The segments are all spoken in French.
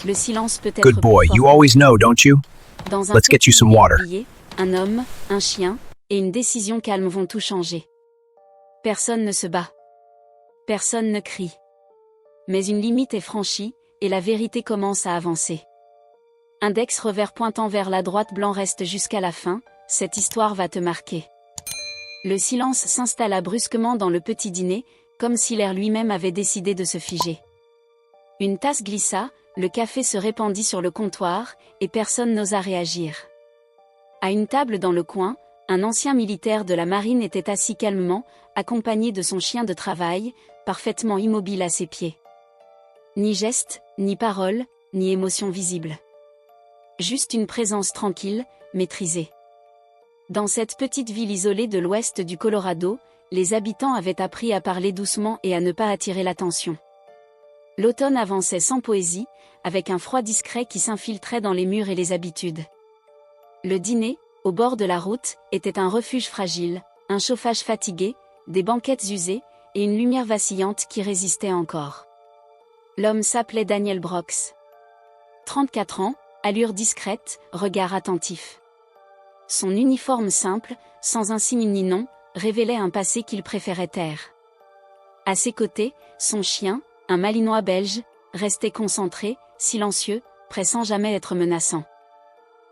Le silence peut être Good boy, plus you fort. always know, don't you? Dans un Let's get you some petit water. oublié, un homme, un chien, et une décision calme vont tout changer. Personne ne se bat. Personne ne crie. Mais une limite est franchie, et la vérité commence à avancer. Index revers pointant vers la droite, blanc reste jusqu'à la fin, cette histoire va te marquer. Le silence s'installa brusquement dans le petit dîner, comme si l'air lui-même avait décidé de se figer. Une tasse glissa, le café se répandit sur le comptoir, et personne n'osa réagir. À une table dans le coin, un ancien militaire de la marine était assis calmement, accompagné de son chien de travail, parfaitement immobile à ses pieds. Ni geste, ni parole, ni émotion visible. Juste une présence tranquille, maîtrisée. Dans cette petite ville isolée de l'ouest du Colorado, les habitants avaient appris à parler doucement et à ne pas attirer l'attention. L'automne avançait sans poésie, avec un froid discret qui s'infiltrait dans les murs et les habitudes. Le dîner, au bord de la route, était un refuge fragile, un chauffage fatigué, des banquettes usées, et une lumière vacillante qui résistait encore. L'homme s'appelait Daniel Brooks. 34 ans, allure discrète, regard attentif. Son uniforme simple, sans insigne ni nom, révélait un passé qu'il préférait taire. À ses côtés, son chien, un malinois belge, restait concentré, silencieux, prêt sans jamais être menaçant.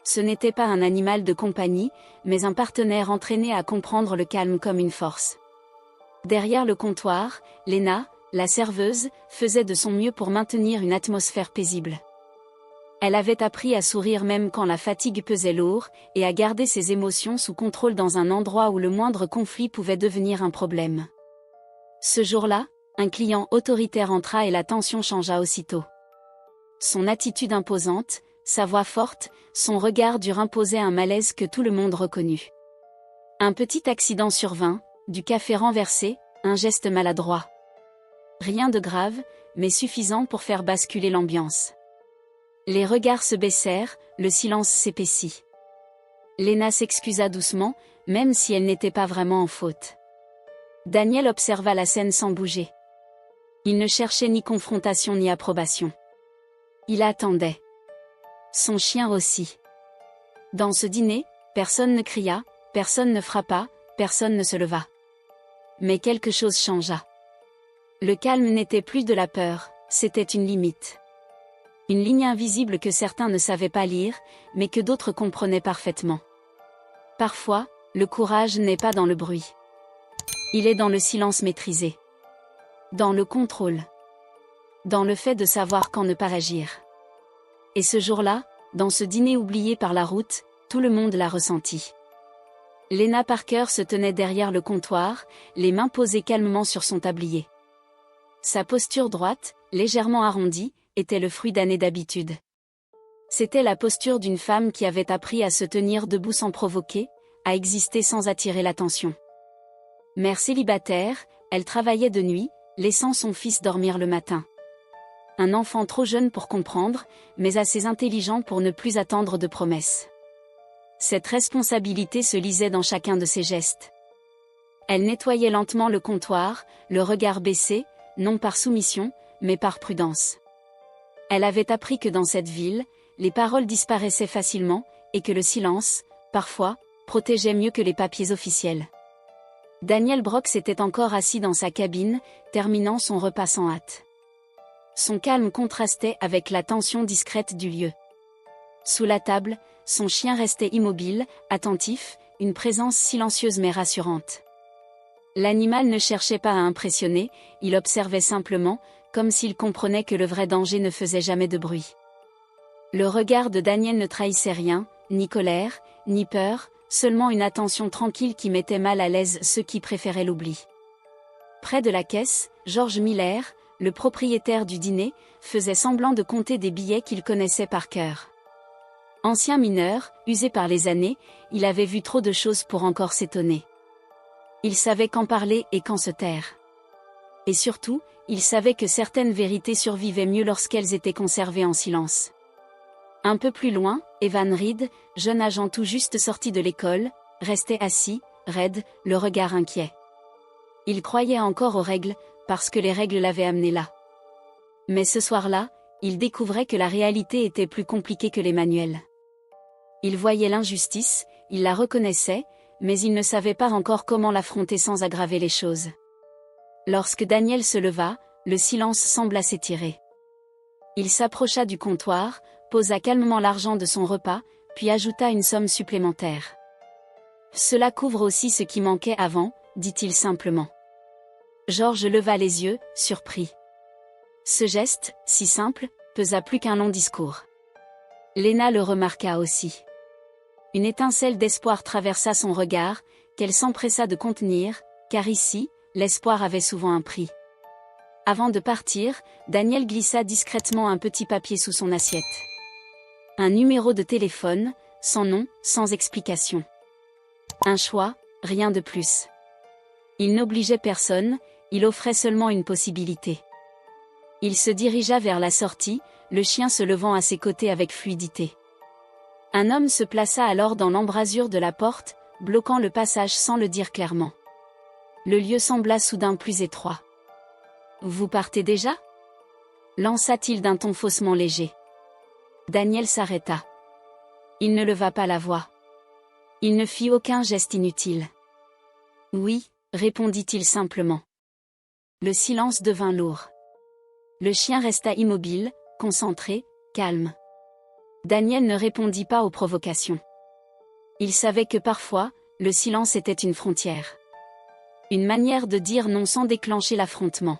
Ce n'était pas un animal de compagnie, mais un partenaire entraîné à comprendre le calme comme une force. Derrière le comptoir, Lena, la serveuse, faisait de son mieux pour maintenir une atmosphère paisible. Elle avait appris à sourire même quand la fatigue pesait lourd, et à garder ses émotions sous contrôle dans un endroit où le moindre conflit pouvait devenir un problème. Ce jour-là, un client autoritaire entra et la tension changea aussitôt. Son attitude imposante, sa voix forte, son regard dur imposaient un malaise que tout le monde reconnut. Un petit accident survint, du café renversé, un geste maladroit. Rien de grave, mais suffisant pour faire basculer l'ambiance. Les regards se baissèrent, le silence s'épaissit. Lena s'excusa doucement, même si elle n'était pas vraiment en faute. Daniel observa la scène sans bouger. Il ne cherchait ni confrontation ni approbation. Il attendait. Son chien aussi. Dans ce dîner, personne ne cria, personne ne frappa, personne ne se leva. Mais quelque chose changea. Le calme n'était plus de la peur, c'était une limite. Une ligne invisible que certains ne savaient pas lire, mais que d'autres comprenaient parfaitement. Parfois, le courage n'est pas dans le bruit. Il est dans le silence maîtrisé. Dans le contrôle. Dans le fait de savoir quand ne pas agir. Et ce jour-là, dans ce dîner oublié par la route, tout le monde l'a ressenti. Lena Parker se tenait derrière le comptoir, les mains posées calmement sur son tablier. Sa posture droite, légèrement arrondie, était le fruit d'années d'habitude. C'était la posture d'une femme qui avait appris à se tenir debout sans provoquer, à exister sans attirer l'attention. Mère célibataire, elle travaillait de nuit, laissant son fils dormir le matin. Un enfant trop jeune pour comprendre, mais assez intelligent pour ne plus attendre de promesses. Cette responsabilité se lisait dans chacun de ses gestes. Elle nettoyait lentement le comptoir, le regard baissé, non par soumission, mais par prudence. Elle avait appris que dans cette ville, les paroles disparaissaient facilement, et que le silence, parfois, protégeait mieux que les papiers officiels. Daniel Brooks était encore assis dans sa cabine, terminant son repas sans hâte. Son calme contrastait avec la tension discrète du lieu. Sous la table, son chien restait immobile, attentif, une présence silencieuse mais rassurante. L'animal ne cherchait pas à impressionner, il observait simplement, comme s'il comprenait que le vrai danger ne faisait jamais de bruit. Le regard de Daniel ne trahissait rien, ni colère, ni peur, seulement une attention tranquille qui mettait mal à l'aise ceux qui préféraient l'oubli. Près de la caisse, George Miller, le propriétaire du dîner, faisait semblant de compter des billets qu'il connaissait par cœur. Ancien mineur, usé par les années, il avait vu trop de choses pour encore s'étonner. Il savait quand parler et quand se taire. Et surtout, il savait que certaines vérités survivaient mieux lorsqu'elles étaient conservées en silence. Un peu plus loin, Evan Reed, jeune agent tout juste sorti de l'école, restait assis, raide, le regard inquiet. Il croyait encore aux règles, parce que les règles l'avaient amené là. Mais ce soir-là, il découvrait que la réalité était plus compliquée que les manuels. Il voyait l'injustice, il la reconnaissait, mais il ne savait pas encore comment l'affronter sans aggraver les choses. Lorsque Daniel se leva, le silence sembla s'étirer. Il s'approcha du comptoir, posa calmement l'argent de son repas, puis ajouta une somme supplémentaire. « Cela couvre aussi ce qui manquait avant », dit-il simplement. Georges leva les yeux, surpris. Ce geste, si simple, pesa plus qu'un long discours. Léna le remarqua aussi. Une étincelle d'espoir traversa son regard, qu'elle s'empressa de contenir, car ici, l'espoir avait souvent un prix. Avant de partir, Daniel glissa discrètement un petit papier sous son assiette. Un numéro de téléphone, sans nom, sans explication. Un choix, rien de plus. Il n'obligeait personne, il offrait seulement une possibilité. Il se dirigea vers la sortie, le chien se levant à ses côtés avec fluidité. Un homme se plaça alors dans l'embrasure de la porte, bloquant le passage sans le dire clairement. Le lieu sembla soudain plus étroit. « Vous partez déjà » lança-t-il d'un ton faussement léger. Daniel s'arrêta. Il ne leva pas la voix. Il ne fit aucun geste inutile. « Oui » répondit-il simplement. Le silence devint lourd. Le chien resta immobile, concentré, calme. Daniel ne répondit pas aux provocations. Il savait que parfois, le silence était une frontière. Une manière de dire non sans déclencher l'affrontement.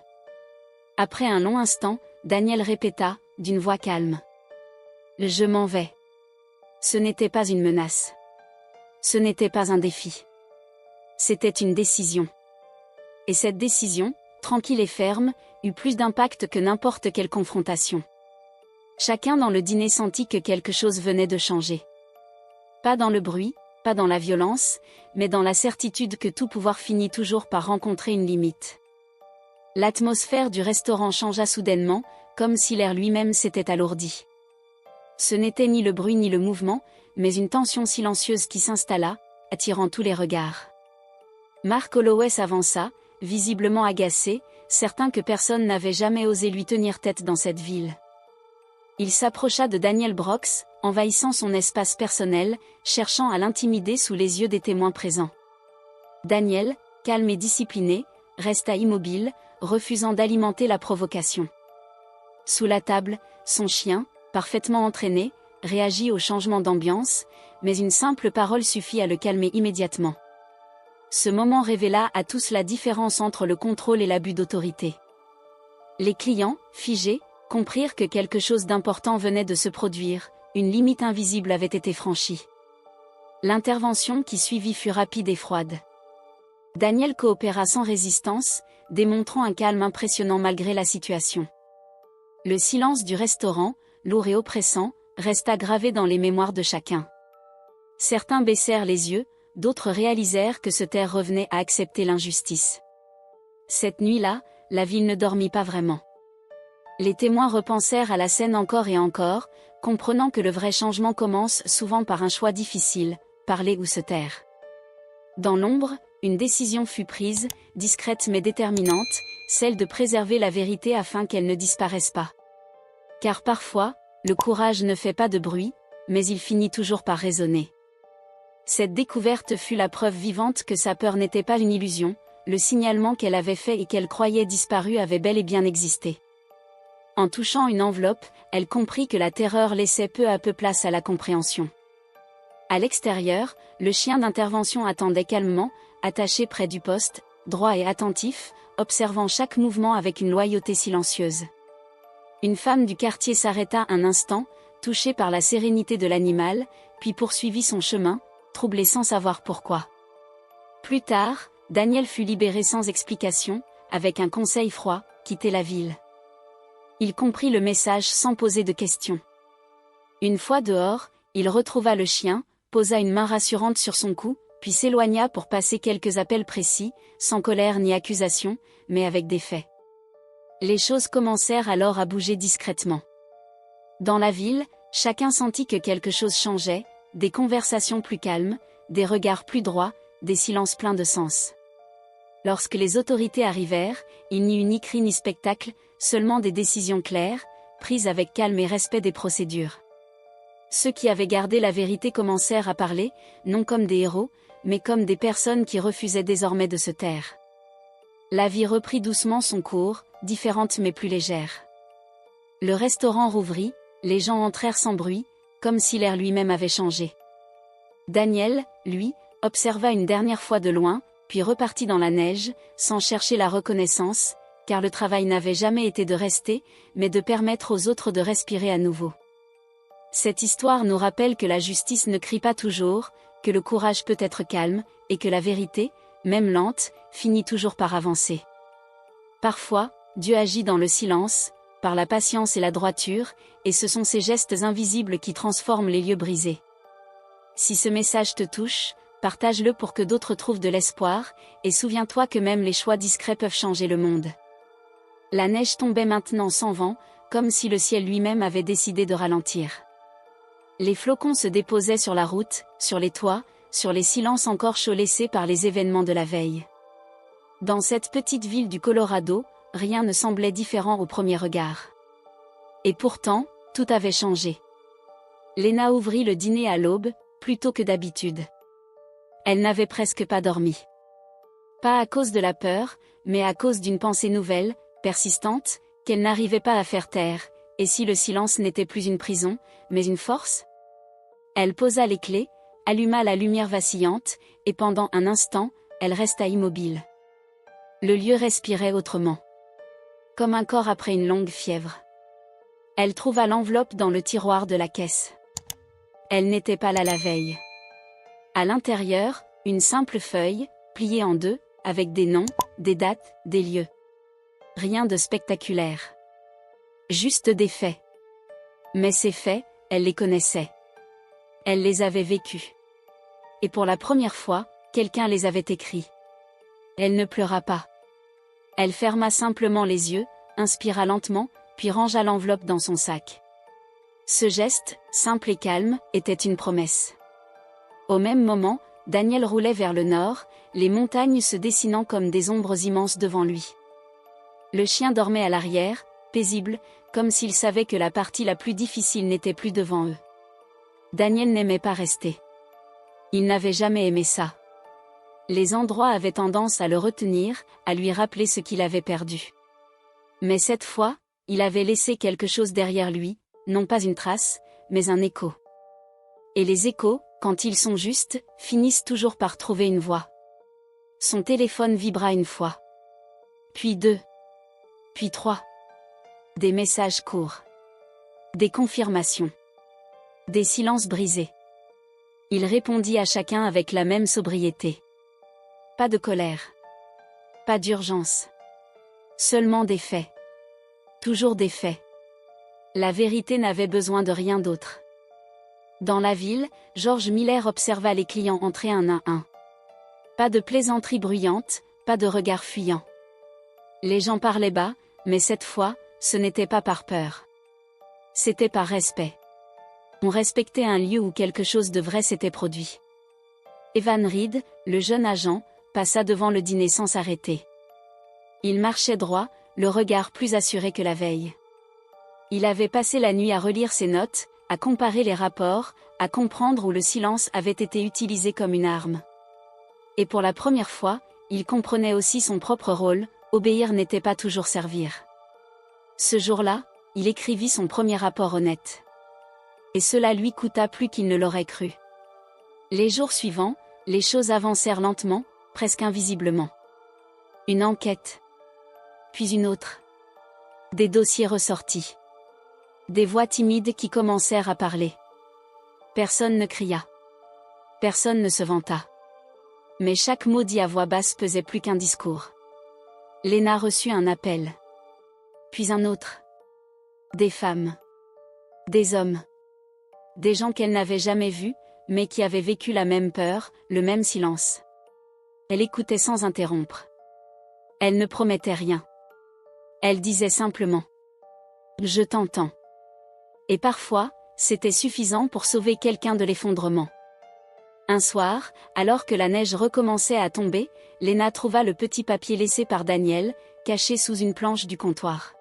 Après un long instant, Daniel répéta, d'une voix calme. « Je m'en vais. » Ce n'était pas une menace. Ce n'était pas un défi. C'était une décision. Et cette décision, tranquille et ferme, eut plus d'impact que n'importe quelle confrontation. Chacun dans le dîner sentit que quelque chose venait de changer. Pas dans le bruit, pas dans la violence, mais dans la certitude que tout pouvoir finit toujours par rencontrer une limite. L'atmosphère du restaurant changea soudainement, comme si l'air lui-même s'était alourdi. Ce n'était ni le bruit ni le mouvement, mais une tension silencieuse qui s'installa, attirant tous les regards. Mark Holloway s'avança, visiblement agacé, certain que personne n'avait jamais osé lui tenir tête dans cette ville. Il s'approcha de Daniel Brooks, envahissant son espace personnel, cherchant à l'intimider sous les yeux des témoins présents. Daniel, calme et discipliné, resta immobile, refusant d'alimenter la provocation. Sous la table, son chien, parfaitement entraîné, réagit au changement d'ambiance, mais une simple parole suffit à le calmer immédiatement. Ce moment révéla à tous la différence entre le contrôle et l'abus d'autorité. Les clients, figés, comprirent que quelque chose d'important venait de se produire, une limite invisible avait été franchie. L'intervention qui suivit fut rapide et froide. Daniel coopéra sans résistance, démontrant un calme impressionnant malgré la situation. Le silence du restaurant, lourd et oppressant, resta gravé dans les mémoires de chacun. Certains baissèrent les yeux, d'autres réalisèrent que se taire revenait à accepter l'injustice. Cette nuit-là, la ville ne dormit pas vraiment. Les témoins repensèrent à la scène encore et encore, comprenant que le vrai changement commence souvent par un choix difficile, parler ou se taire. Dans l'ombre, une décision fut prise, discrète mais déterminante, celle de préserver la vérité afin qu'elle ne disparaisse pas. Car parfois, le courage ne fait pas de bruit, mais il finit toujours par résonner. Cette découverte fut la preuve vivante que sa peur n'était pas une illusion, le signalement qu'elle avait fait et qu'elle croyait disparu avait bel et bien existé. En touchant une enveloppe, elle comprit que la terreur laissait peu à peu place à la compréhension. À l'extérieur, le chien d'intervention attendait calmement, attaché près du poste, droit et attentif, observant chaque mouvement avec une loyauté silencieuse. Une femme du quartier s'arrêta un instant, touchée par la sérénité de l'animal, puis poursuivit son chemin, troublée sans savoir pourquoi. Plus tard, Daniel fut libéré sans explication, avec un conseil froid, quitter la ville. Il comprit le message sans poser de questions. Une fois dehors, il retrouva le chien, posa une main rassurante sur son cou, puis s'éloigna pour passer quelques appels précis, sans colère ni accusation, mais avec des faits. Les choses commencèrent alors à bouger discrètement. Dans la ville, chacun sentit que quelque chose changeait, des conversations plus calmes, des regards plus droits, des silences pleins de sens. Lorsque les autorités arrivèrent, il n'y eut ni cri ni spectacle, seulement des décisions claires, prise avec calme et respect des procédures. Ceux qui avaient gardé la vérité commencèrent à parler, non comme des héros, mais comme des personnes qui refusaient désormais de se taire. La vie reprit doucement son cours, différente mais plus légère. Le restaurant rouvrit, les gens entrèrent sans bruit, comme si l'air lui-même avait changé. Daniel, lui, observa une dernière fois de loin, puis repartit dans la neige, sans chercher la reconnaissance, car le travail n'avait jamais été de rester, mais de permettre aux autres de respirer à nouveau. Cette histoire nous rappelle que la justice ne crie pas toujours, que le courage peut être calme, et que la vérité, même lente, finit toujours par avancer. Parfois, Dieu agit dans le silence, par la patience et la droiture, et ce sont ces gestes invisibles qui transforment les lieux brisés. Si ce message te touche, partage-le pour que d'autres trouvent de l'espoir, et souviens-toi que même les choix discrets peuvent changer le monde. La neige tombait maintenant sans vent, comme si le ciel lui-même avait décidé de ralentir. Les flocons se déposaient sur la route, sur les toits, sur les silences encore chauds laissés par les événements de la veille. Dans cette petite ville du Colorado, rien ne semblait différent au premier regard. Et pourtant, tout avait changé. Lena ouvrit le dîner à l'aube, plus tôt que d'habitude. Elle n'avait presque pas dormi. Pas à cause de la peur, mais à cause d'une pensée nouvelle, persistante, qu'elle n'arrivait pas à faire taire. Et si le silence n'était plus une prison, mais une force? Elle posa les clés, alluma la lumière vacillante, et pendant un instant, elle resta immobile. Le lieu respirait autrement. Comme un corps après une longue fièvre. Elle trouva l'enveloppe dans le tiroir de la caisse. Elle n'était pas là la veille. À l'intérieur, une simple feuille, pliée en deux, avec des noms, des dates, des lieux. Rien de spectaculaire. Juste des faits. Mais ces faits, elle les connaissait. Elle les avait vécus. Et pour la première fois, quelqu'un les avait écrits. Elle ne pleura pas. Elle ferma simplement les yeux, inspira lentement, puis rangea l'enveloppe dans son sac. Ce geste, simple et calme, était une promesse. Au même moment, Daniel roulait vers le nord, les montagnes se dessinant comme des ombres immenses devant lui. Le chien dormait à l'arrière, paisible, comme s'il savait que la partie la plus difficile n'était plus devant eux. Daniel n'aimait pas rester. Il n'avait jamais aimé ça. Les endroits avaient tendance à le retenir, à lui rappeler ce qu'il avait perdu. Mais cette fois, il avait laissé quelque chose derrière lui, non pas une trace, mais un écho. Et les échos, quand ils sont justes, finissent toujours par trouver une voie. Son téléphone vibra une fois. Puis deux. Puis trois. Des messages courts. Des confirmations. Des silences brisés. Il répondit à chacun avec la même sobriété. Pas de colère. Pas d'urgence. Seulement des faits. Toujours des faits. La vérité n'avait besoin de rien d'autre. Dans la ville, George Miller observa les clients entrer un à un. Pas de plaisanteries bruyantes, pas de regards fuyants. Les gens parlaient bas, mais cette fois, ce n'était pas par peur. C'était par respect. On respectait un lieu où quelque chose de vrai s'était produit. Evan Reed, le jeune agent, passa devant le dîner sans s'arrêter. Il marchait droit, le regard plus assuré que la veille. Il avait passé la nuit à relire ses notes, à comparer les rapports, à comprendre où le silence avait été utilisé comme une arme. Et pour la première fois, il comprenait aussi son propre rôle, obéir n'était pas toujours servir. Ce jour-là, il écrivit son premier rapport honnête. Et cela lui coûta plus qu'il ne l'aurait cru. Les jours suivants, les choses avancèrent lentement, presque invisiblement. Une enquête. Puis une autre. Des dossiers ressortis. Des voix timides qui commencèrent à parler. Personne ne cria. Personne ne se vanta. Mais chaque mot dit à voix basse pesait plus qu'un discours. Lena reçut un appel. Puis un autre. Des femmes. Des hommes. Des gens qu'elle n'avait jamais vus, mais qui avaient vécu la même peur, le même silence. Elle écoutait sans interrompre. Elle ne promettait rien. Elle disait simplement. Je t'entends. Et parfois, c'était suffisant pour sauver quelqu'un de l'effondrement. Un soir, alors que la neige recommençait à tomber, Lena trouva le petit papier laissé par Daniel, caché sous une planche du comptoir.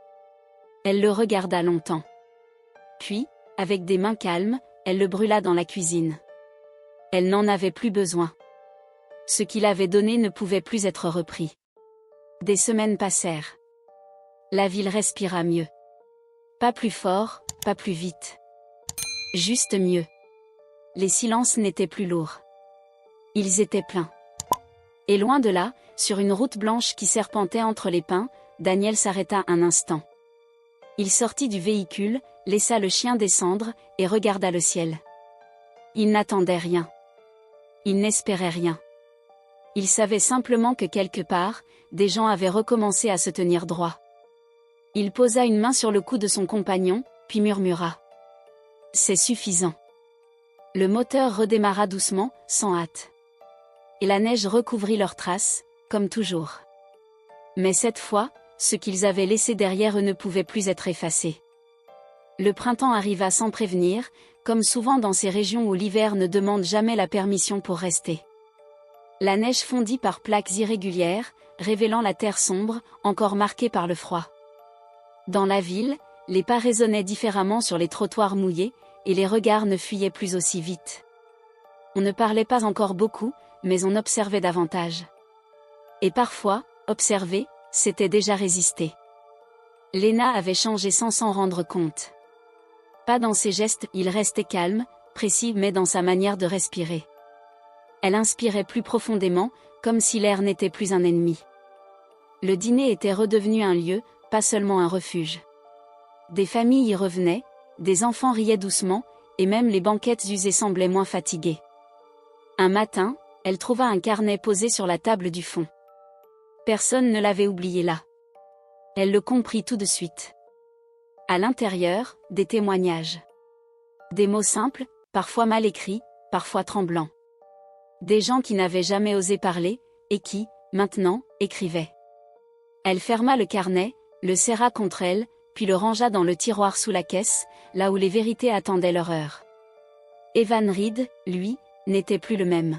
Elle le regarda longtemps. Puis, avec des mains calmes, elle le brûla dans la cuisine. Elle n'en avait plus besoin. Ce qu'il avait donné ne pouvait plus être repris. Des semaines passèrent. La ville respira mieux. Pas plus fort, pas plus vite. Juste mieux. Les silences n'étaient plus lourds. Ils étaient pleins. Et loin de là, sur une route blanche qui serpentait entre les pins, Daniel s'arrêta un instant. Il sortit du véhicule, laissa le chien descendre, et regarda le ciel. Il n'attendait rien. Il n'espérait rien. Il savait simplement que quelque part, des gens avaient recommencé à se tenir droit. Il posa une main sur le cou de son compagnon, puis murmura. « C'est suffisant. » Le moteur redémarra doucement, sans hâte. Et la neige recouvrit leurs traces, comme toujours. Mais cette fois, ce qu'ils avaient laissé derrière eux ne pouvait plus être effacé. Le printemps arriva sans prévenir, comme souvent dans ces régions où l'hiver ne demande jamais la permission pour rester. La neige fondit par plaques irrégulières, révélant la terre sombre, encore marquée par le froid. Dans la ville, les pas résonnaient différemment sur les trottoirs mouillés, et les regards ne fuyaient plus aussi vite. On ne parlait pas encore beaucoup, mais on observait davantage. Et parfois, observer, c'était déjà résister. Léna avait changé sans s'en rendre compte. Pas dans ses gestes, il restait calme, précis, mais dans sa manière de respirer. Elle inspirait plus profondément, comme si l'air n'était plus un ennemi. Le dîner était redevenu un lieu, pas seulement un refuge. Des familles y revenaient, des enfants riaient doucement, et même les banquettes usées semblaient moins fatiguées. Un matin, elle trouva un carnet posé sur la table du fond. Personne ne l'avait oublié là. Elle le comprit tout de suite. À l'intérieur, des témoignages. Des mots simples, parfois mal écrits, parfois tremblants. Des gens qui n'avaient jamais osé parler, et qui, maintenant, écrivaient. Elle ferma le carnet, le serra contre elle, puis le rangea dans le tiroir sous la caisse, là où les vérités attendaient leur heure. Evan Reed, lui, n'était plus le même.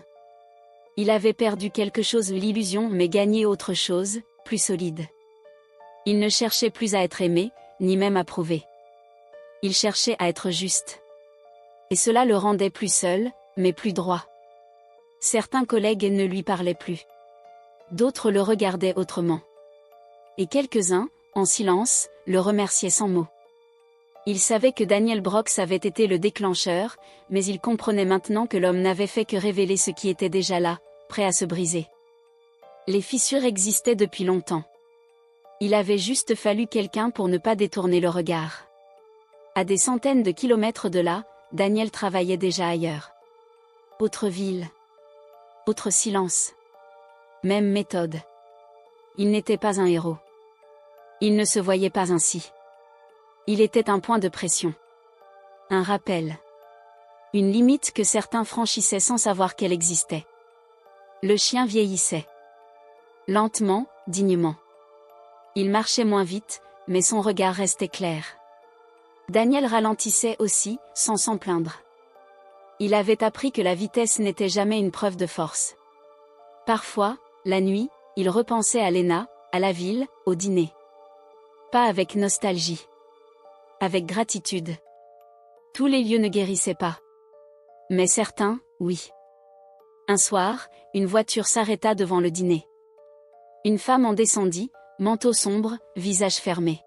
Il avait perdu quelque chose, l'illusion, mais gagné autre chose, plus solide. Il ne cherchait plus à être aimé, ni même approuvé. Il cherchait à être juste. Et cela le rendait plus seul, mais plus droit. Certains collègues ne lui parlaient plus. D'autres le regardaient autrement. Et quelques-uns, en silence, le remerciaient sans mots. Il savait que Daniel Brooks avait été le déclencheur, mais il comprenait maintenant que l'homme n'avait fait que révéler ce qui était déjà là, prêt à se briser. Les fissures existaient depuis longtemps. Il avait juste fallu quelqu'un pour ne pas détourner le regard. À des centaines de kilomètres de là, Daniel travaillait déjà ailleurs. Autre ville. Autre silence. Même méthode. Il n'était pas un héros. Il ne se voyait pas ainsi. Il était un point de pression. Un rappel. Une limite que certains franchissaient sans savoir qu'elle existait. Le chien vieillissait. Lentement, dignement. Il marchait moins vite, mais son regard restait clair. Daniel ralentissait aussi, sans s'en plaindre. Il avait appris que la vitesse n'était jamais une preuve de force. Parfois, la nuit, il repensait à Léna, à la ville, au dîner. Pas avec nostalgie. Avec gratitude. Tous les lieux ne guérissaient pas. Mais certains, oui. Un soir, une voiture s'arrêta devant le dîner. Une femme en descendit, manteau sombre, visage fermé.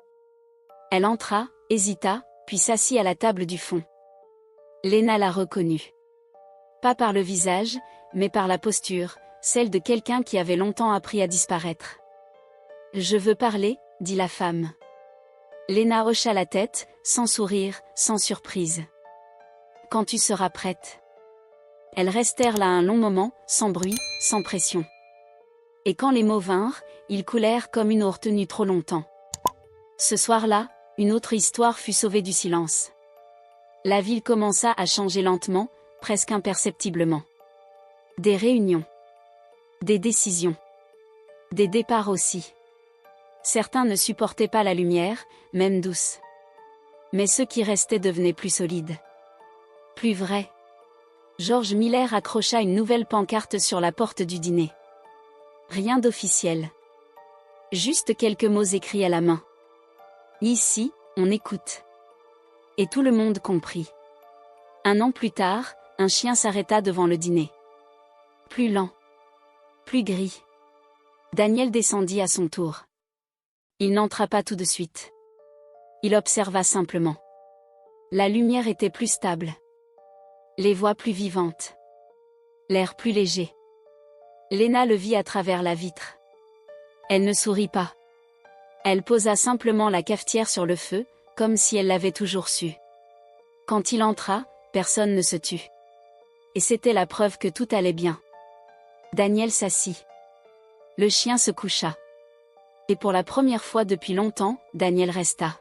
Elle entra, hésita, puis s'assit à la table du fond. Léna la reconnut. Pas par le visage, mais par la posture, celle de quelqu'un qui avait longtemps appris à disparaître. « Je veux parler », dit la femme. Léna hocha la tête, sans sourire, sans surprise. « Quand tu seras prête. » Elles restèrent là un long moment, sans bruit, sans pression. Et quand les mots vinrent, ils coulèrent comme une eau retenue trop longtemps. Ce soir-là, une autre histoire fut sauvée du silence. La ville commença à changer lentement, presque imperceptiblement. Des réunions. Des décisions. Des départs aussi. Certains ne supportaient pas la lumière, même douce. Mais ceux qui restaient devenaient plus solides. Plus vrais. George Miller accrocha une nouvelle pancarte sur la porte du dîner. Rien d'officiel. Juste quelques mots écrits à la main. Ici, on écoute. Et tout le monde comprit. 1 an plus tard, un chien s'arrêta devant le dîner. Plus lent. Plus gris. Daniel descendit à son tour. Il n'entra pas tout de suite. Il observa simplement. La lumière était plus stable. Les voix plus vivantes. L'air plus léger. Léna le vit à travers la vitre. Elle ne sourit pas. Elle posa simplement la cafetière sur le feu, comme si elle l'avait toujours su. Quand il entra, personne ne se tut. Et c'était la preuve que tout allait bien. Daniel s'assit. Le chien se coucha. Et pour la première fois depuis longtemps, Daniel resta.